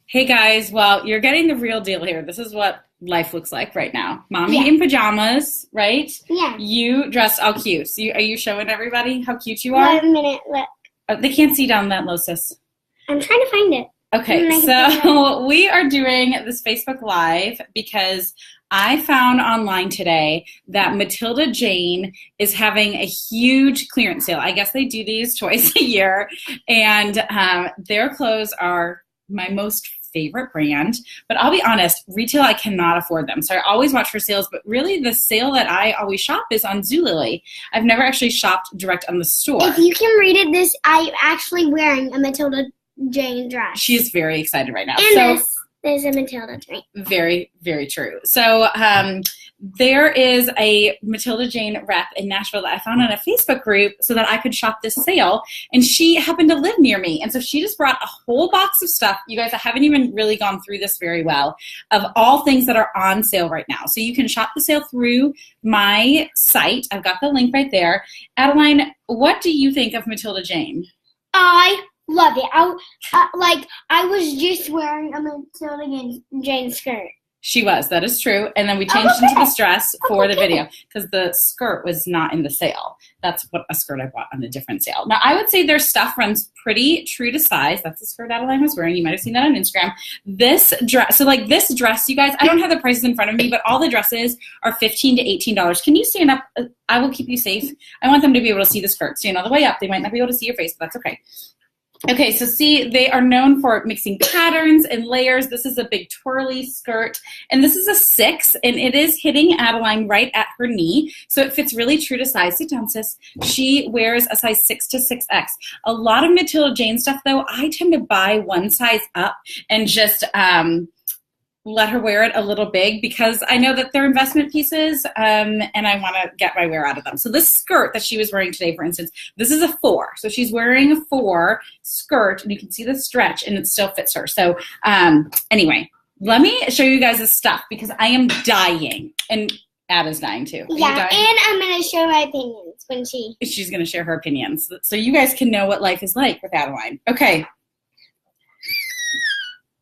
Hey guys, well, you're getting the real deal here. This is what life looks like right now. Mommy Yeah. in pajamas, right? Yeah. You dressed all cute. So are you showing everybody how cute you are? 1 minute. Look. They can't see down that low, sis. I'm trying to find it. Okay, so we are doing this Facebook Live because I found online today that Matilda Jane is having a huge clearance sale. I guess they do these twice a year, and their clothes are my most favorite brand. But I'll be honest, retail, I cannot afford them. So I always watch for sales, but really the sale that I always shop is on Zulily. I've never actually shopped direct on the store. If you can read it, I'm actually wearing a Matilda Jane dress. She is very excited right now. And this is a Matilda Jane. Very, very true. So there is a Matilda Jane rep in Nashville that I found on a Facebook group so that I could shop this sale. And she happened to live near me. And so she just brought a whole box of stuff. You guys, I haven't even really gone through this very well, of all things that are on sale right now. So you can shop the sale through my site. I've got the link right there. Adeline, what do you think of Matilda Jane? I love it. I was just wearing a Matilda Jane skirt. She was. That is true. And then we changed into this dress for the video because the skirt was not in the sale. That's what a skirt I bought on a different sale. Now, I would say their stuff runs pretty true to size. That's the skirt Adeline was wearing. You might have seen that on Instagram. This dress, so like this dress, you guys, I don't have the prices in front of me, but all the dresses are $15 to $18. Can you stand up? I will keep you safe. I want them to be able to see the skirt. Stand all the way up. They might not be able to see your face, but that's okay. Okay, so see, they are known for mixing patterns and layers. This is a big twirly skirt, and this is a 6, and it is hitting Adeline right at her knee, so it fits really true to size. Sit down, sis. She wears a size 6 to 6X. A lot of Matilda Jane stuff, though, I tend to buy one size up and just let her wear it a little big because I know that they're investment pieces and I want to get my wear out of them. So this skirt that she was wearing today, for instance, this is a 4. So she's wearing a 4 skirt and you can see the stretch and it still fits her. So anyway, let me show you guys the stuff because I am dying and Ada's dying too. Yeah, and I'm going to share my opinions when she's going to share her opinions. So you guys can know what life is like with Adeline. Okay.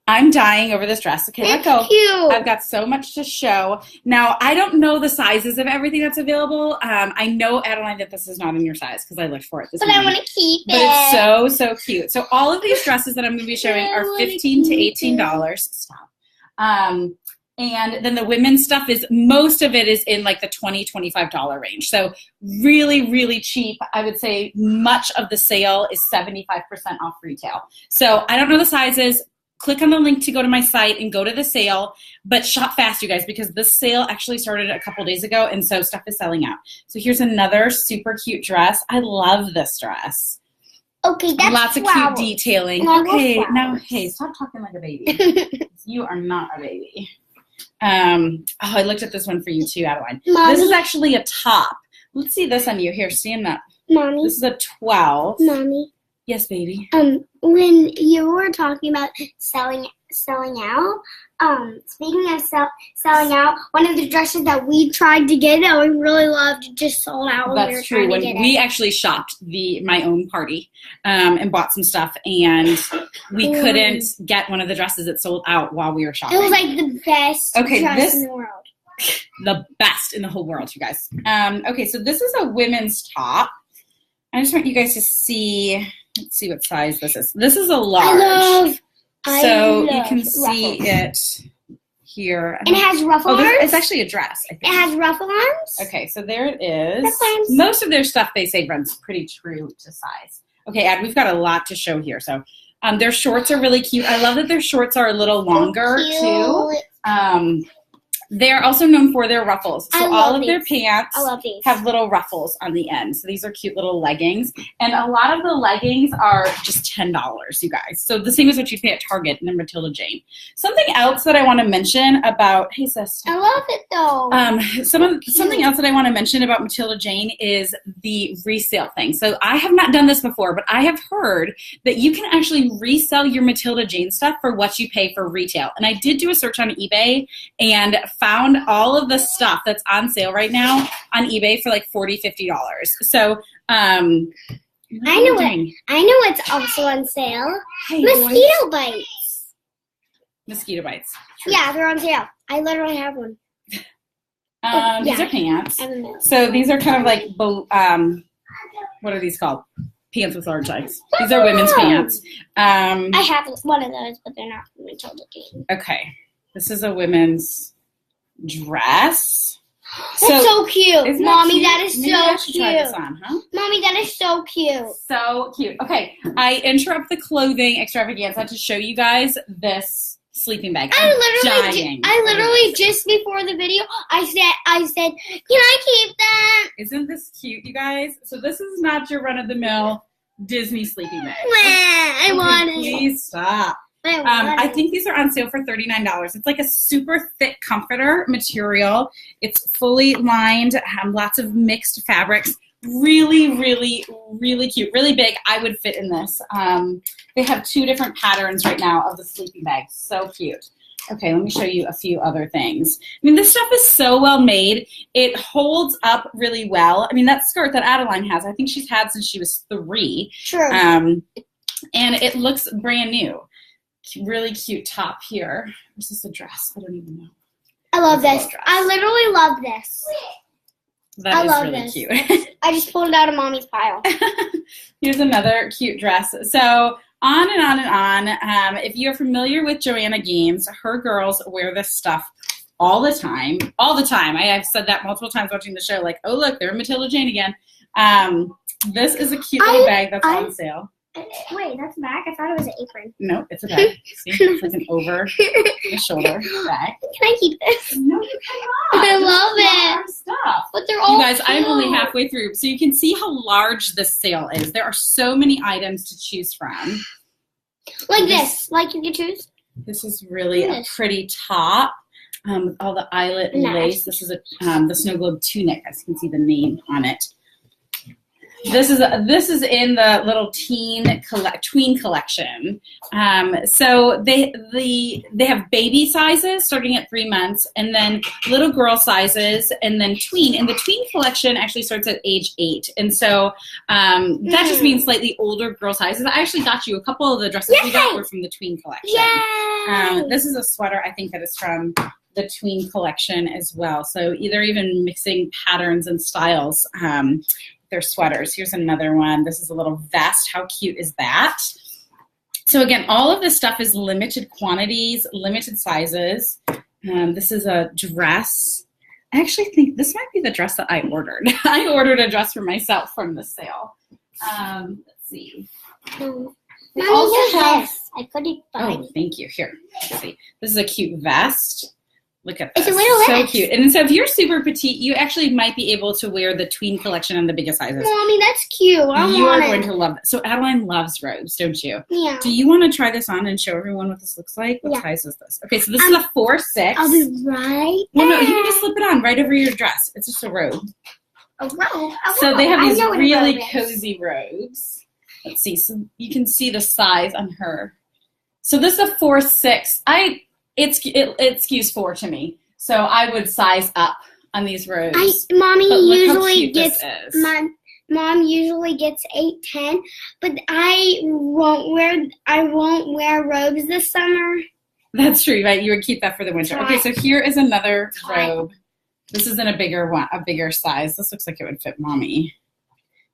I'm dying over this dress. Okay, let go. Cute. I've got so much to show. Now, I don't know the sizes of everything that's available. I know, Adeline, that this is not in your size because I looked for it this morning. But I want to keep it. But it's so, so cute. So all of these dresses that I'm going to be showing are $15 to $18. Stop. And then the women's stuff is, most of it is in like the $20, $25 range. So really, really cheap. I would say much of the sale is 75% off retail. So I don't know the sizes. Click on the link to go to my site and go to the sale, but shop fast, you guys, because this sale actually started a couple days ago, and so stuff is selling out. So here's another super cute dress. I love this dress. Okay, that's lots of cute detailing. Okay, now, hey, stop talking like a baby. You are not a baby. I looked at this one for you too, Adeline. Mommy. This is actually a top. Let's see this on you. Here, stand up. Mommy. This is a 12. Mommy. Yes, baby. When you were talking about selling out, speaking of selling out, one of the dresses that we tried to get that we really loved just sold out when we were true. trying to get it. We actually shopped my own party and bought some stuff, and we couldn't get one of the dresses that sold out while we were shopping. It was like the best dress in the world. The best in the whole world, you guys. Okay, so this is a women's top. I just want you guys to see. Let's see what size this is. This is a large. I love you can see it here. And it has ruffle arms? It's actually a dress, I think. It has ruffle arms? Okay, so there it is. Most of their stuff, they say, runs pretty true to size. Okay, Ad, we've got a lot to show here. So their shorts are really cute. I love that their shorts are a little longer, too. They're also known for their ruffles. So all of their pants have little ruffles on the end. So these are cute little leggings. And a lot of the leggings are just $10, you guys. So the same as what you'd pay at Target and then Matilda Jane. Something else that I want to mention about, hey sis. I love it though. Something else that I want to mention about Matilda Jane is the resale thing. So I have not done this before, but I have heard that you can actually resell your Matilda Jane stuff for what you pay for retail. And I did do a search on eBay and found all of the stuff that's on sale right now on eBay for like $40, $50. So I know what's also on sale. Hey, mosquito bites. Mosquito bites. True. Yeah, they're on sale. I literally have one. These are pants. So these are kind of like, what are these called? Pants with large legs. These are women's pants. I have one of those, but they're not from Matilda Jean. Okay. This is a women's dress. That's so cute. Mommy, that is Maybe so I should try this on, huh? Mommy, that is so cute. So cute. Okay. I interrupt the clothing extravaganza to show you guys this sleeping bag. I literally just before the video, I said, can I keep that? Isn't this cute, you guys? So this is not your run-of-the-mill Disney sleeping bag. I want it. Please stop. I think these are on sale for $39. It's like a super thick comforter material. It's fully lined, lots of mixed fabrics. Really, really, really cute. Really big. I would fit in this. They have 2 different patterns right now of the sleeping bag. So cute. Okay, let me show you a few other things. I mean, this stuff is so well made. It holds up really well. I mean, that skirt that Adeline has, I think she's had since she was 3. True. And it looks brand new. Really cute top here. Is this a dress? I don't even know. I love this. I literally love this. That is really cute. I just pulled it out of Mommy's pile. Here's another cute dress. So on and on and on. If you're familiar with Joanna Gaines, her girls wear this stuff all the time. All the time. I have said that multiple times watching the show. Like, oh, look, they're Matilda Jane again. This is a cute little bag that's on sale. Wait, that's a bag? I thought it was an apron. No, it's a bag. See, it's like an over the shoulder bag. Can I keep this? No, you cannot. I love it. Our stuff. But they're all You guys, cute. I'm only halfway through, so you can see how large this sale is. There are so many items to choose from. Like this. Like you can choose. This is really a pretty top with all the eyelet and lace. This is the Snow Globe tunic. As you can see the name on it. This is in the little tween collection. So they have baby sizes starting at 3 months, and then little girl sizes, and then tween. And the tween collection actually starts at age 8, and so that just means slightly older girl sizes. I actually got you a couple of the dresses we got were from the tween collection. This is a sweater I think that is from the tween collection as well. So even mixing patterns and styles. Their sweaters. Here's another one. This is a little vest. How cute is that? So again, all of this stuff is limited quantities, limited sizes. This is a dress. I actually think this might be the dress that I ordered. I ordered a dress for myself from the sale. Let's see. They also have. I put it behind. Oh, thank you. Here, let's see. This is a cute vest. Look at this. It's a little so cute. And so if you're super petite, you actually might be able to wear the tween collection in the biggest sizes. Mommy, that's cute. You are going to love it. So Adeline loves robes, don't you? Yeah. Do you want to try this on and show everyone what this looks like? What size is this? Okay, so this is a 4-6. I'll be right Well, no, you can just slip it on right over your dress. It's just a robe. A robe? So they have these really cozy robes. Let's see. So you can see the size on her. So this is a 4-6. It skews 4 to me, so I would size up on these robes. Mom usually gets 8-10, but I won't wear robes this summer. That's true, right? You would keep that for the winter. Okay, so here is another robe. This is in a bigger size. This looks like it would fit Mommy.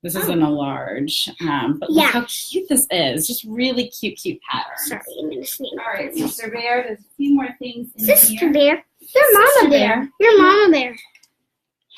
This is in a large, but look how cute this is. Just really cute pattern. Sorry, I'm going to sneak. All right, Sister Bear, there's a few more things in Sister here. Bear. Your Mama Bear. Your Mama Bear.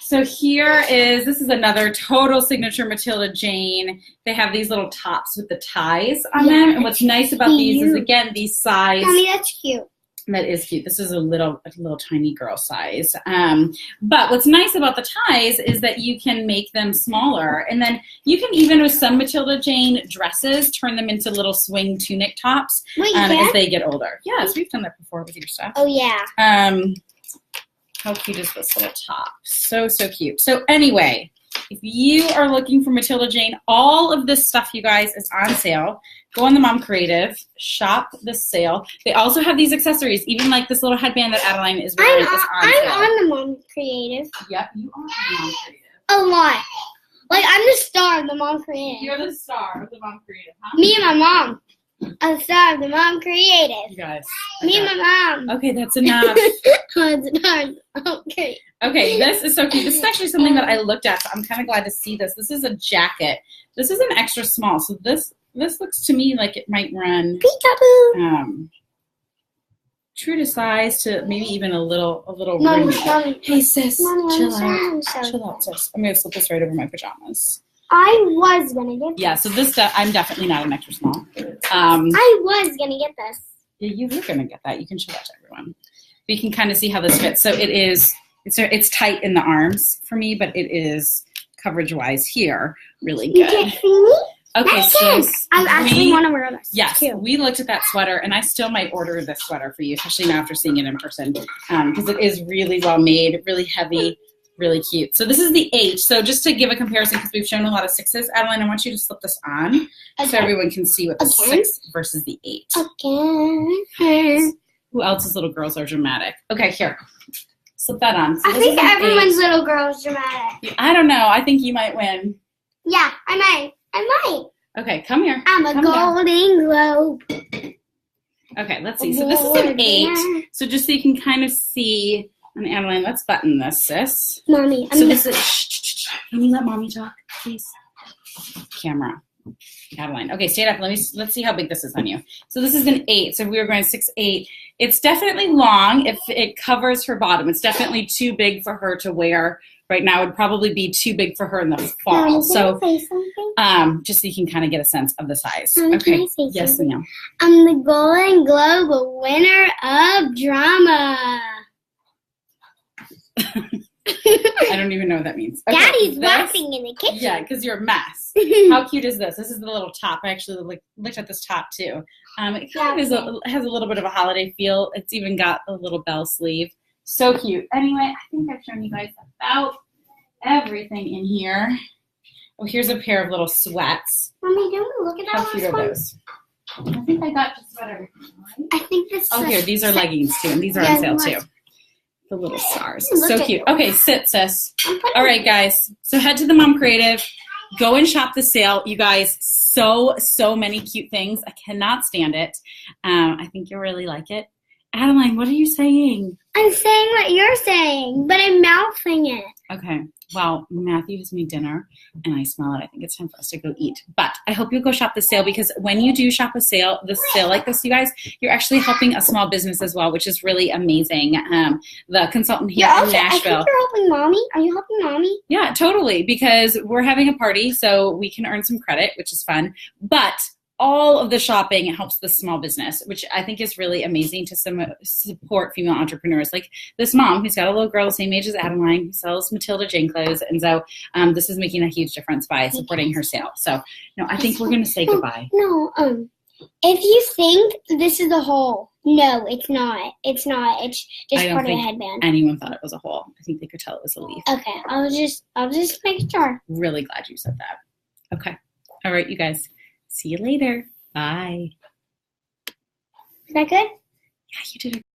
So this is another total signature Matilda Jane. They have these little tops with the ties on them. And what's nice about these is, again, these size. Mommy, that's cute. That is cute. This is a little tiny girl size. But what's nice about the ties is that you can make them smaller. And then you can even, with some Matilda Jane dresses, turn them into little swing tunic tops as they get older. Yes, we've done that before with your stuff. Oh, yeah. How cute is this little top? So cute. So anyway, if you are looking for Matilda Jane, all of this stuff, you guys, is on sale. Go on the Mom Creative, shop the sale. They also have these accessories, even like this little headband that Adeline is wearing is on sale. I'm on the Mom Creative. Yep, you are the Mom Creative. A lot. Like, I'm the star of the Mom Creative. You're the star of the Mom Creative, huh? Me and my mom. A star of the mom creative. You guys. Me and my mom. Okay, that's enough. Okay. Okay, this is so cute. This is actually something that I looked at, so I'm kind of glad to see this. This is a jacket. This is an extra small, so this looks to me like it might run Peekaboo. True to size to maybe even a little Mommy, roomy. Mommy. Hey sis, Mommy, chill I'm out. sorry. Chill out, sis. I'm gonna slip this right over my pajamas. I was gonna get this. Yeah, so this I'm definitely not an extra small. I was gonna get this. Yeah, you were gonna get that. You can show that to everyone. But you can kind of see how this fits. So it's tight in the arms for me, but it is coverage-wise here really You good. can't see me? Okay, so I actually want to wear this. yes, too. we looked at that sweater, and I still might order this sweater for you, especially now after seeing it in person, because it is really well made, really heavy, really cute. So this is the 8. So just to give a comparison, because we've shown a lot of 6s, Adeline, I want you to slip this on so everyone can see what the 6 versus the 8. Okay. Who else's little girls are dramatic? Okay, here. Slip that on. So I think everyone's little girl is dramatic. I don't know. I think you might win. Yeah, I might. Okay, come here. I'm a golden globe. Okay, let's see. So this is an 8. So just so you can kind of see, and Adeline, let's button this, sis. Mommy, So this is, can you let mommy talk, please? Camera. Adeline. Okay, stay up. Let's see how big this is on you. So this is an 8. So if we were going 6, 8. It's definitely long if it covers her bottom. It's definitely too big for her to wear right now. It would probably be too big for her in the fall. Mommy, So can I say something? just so you can kind of get a sense of the size. Mommy, Okay. can I say Yes, something? ma'am. I'm the Golden Globe winner of drama. I don't even know what that means. Okay, Daddy's this- laughing in the kitchen. Yeah, because you're a mess. How cute is this? This is the little top. I actually looked at this top too. It kind of has a little bit of a holiday feel. It's even got a little bell sleeve. So cute. Anyway, I think I've shown you guys about everything in here. Oh, here's a pair of little sweats. Mommy, don't we look at How that cute are those? I think I got just about everything. Right? I think this. Oh, here, these are leggings too, and these are on sale too. The little stars. So cute. Okay, sit, sis. All right, guys. So head to the Mom Creative. Go and shop the sale. You guys, so many cute things. I cannot stand it. I think you'll really like it. Adeline, what are you saying? I'm saying what you're saying, but I'm mouthing it. Okay. Well, Matthew has made dinner, and I smell it. I think it's time for us to go eat. But I hope you'll go shop the sale, because when you do shop the sale like this, you guys, you're actually helping a small business as well, which is really amazing. The consultant here in Nashville. I think you're helping Mommy. Are you helping Mommy? Yeah, totally, because we're having a party, so we can earn some credit, which is fun. But all of the shopping helps the small business, which I think is really amazing to support female entrepreneurs. Like this mom who's got a little girl the same age as Adeline who sells Matilda Jane clothes. And so this is making a huge difference by supporting her sale. So, no, I think we're going to say goodbye. No, if you think this is a hole, no, it's not. It's not. It's just part of the headband. Anyone thought it was a hole. I think they could tell it was a leaf. Okay, I'll just make sure. Really glad you said that. Okay. All right, you guys. See you later. Bye. Is that good? Yeah, you did it.